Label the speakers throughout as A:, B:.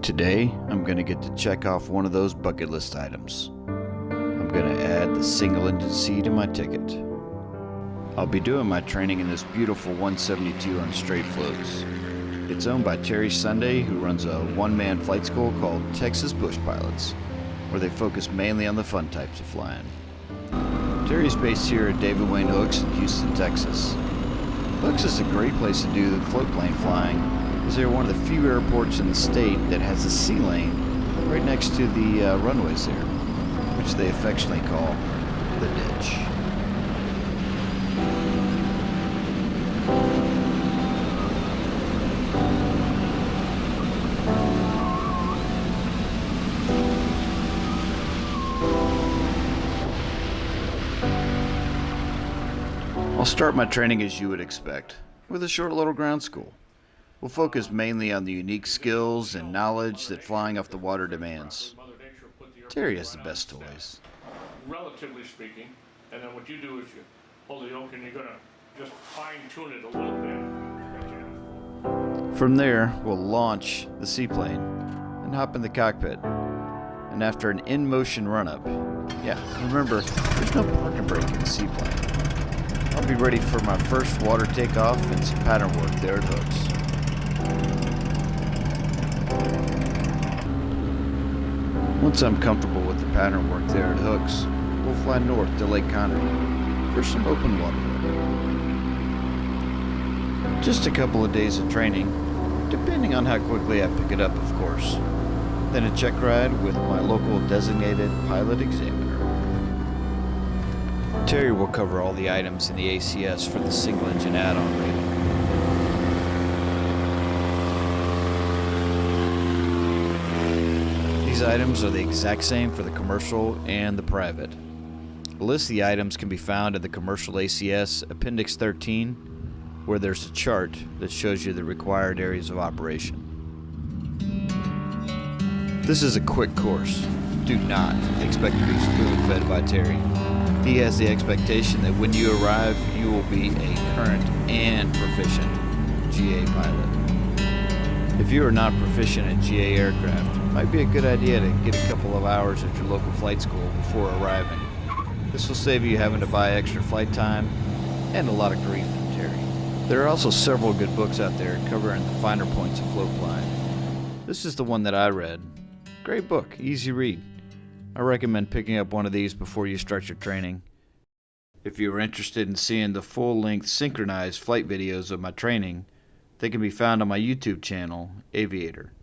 A: Today, I'm going to get to check off one of those bucket list items. I'm going to add the single engine C to my ticket. I'll be doing my training in this beautiful 172 on straight floats. It's owned by Terry Sonday, who runs a one-man flight school called Texas Bush Pilots, where they focus mainly on the fun types of flying. Terry's based here at David Wayne Hooks in Houston, Texas. Hooks is a great place to do float plane flying, as they're one of the few airports in the state that has a sea lane right next to the runways there, which they affectionately call the ditch. I'll start my training as you would expect, with a short little ground school. We'll focus mainly on the unique skills and knowledge that flying off the water demands. Terry has the best toys.
B: Relatively speaking, and then what you do is you hold the yoke and you're going to just fine-tune it a little bit.
A: From there, we'll launch the seaplane and hop in the cockpit. And after an in-motion run-up, remember, there's no parking brake in the seaplane. I'll be ready for my first water takeoff and some pattern work there at Hooks. Once I'm comfortable with the pattern work there at Hooks, we'll fly north to Lake Connery for some open water work. Just a couple of days of training, depending on how quickly I pick it up, of course. Then a check ride with my local designated pilot examiner. Terry will cover all the items in the SES for the single engine add-on rating. These items are the exact same for the commercial and the private. A list of the items can be found in the commercial SES Appendix 13, where there's a chart that shows you the required areas of operation. This is a quick course. Do not expect to be spoon-fed by Terry. He has the expectation that when you arrive, you will be a current and proficient GA pilot. If you are not proficient in GA aircraft, it might be a good idea to get a couple of hours at your local flight school before arriving. This will save you having to buy extra flight time and a lot of grief from Terry. There are also several good books out there covering the finer points of float flying. This is the one that I read. Great book, easy read. I recommend picking up one of these before you start your training. If you are interested in seeing the full-length synchronized flight videos of my training, they can be found on my YouTube channel, Aviator.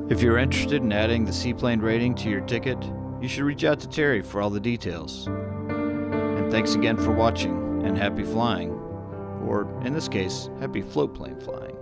A: If you're interested in adding the seaplane rating to your ticket, you should reach out to Terry for all the details. And thanks again for watching, and happy flying, or in this case, happy float plane flying.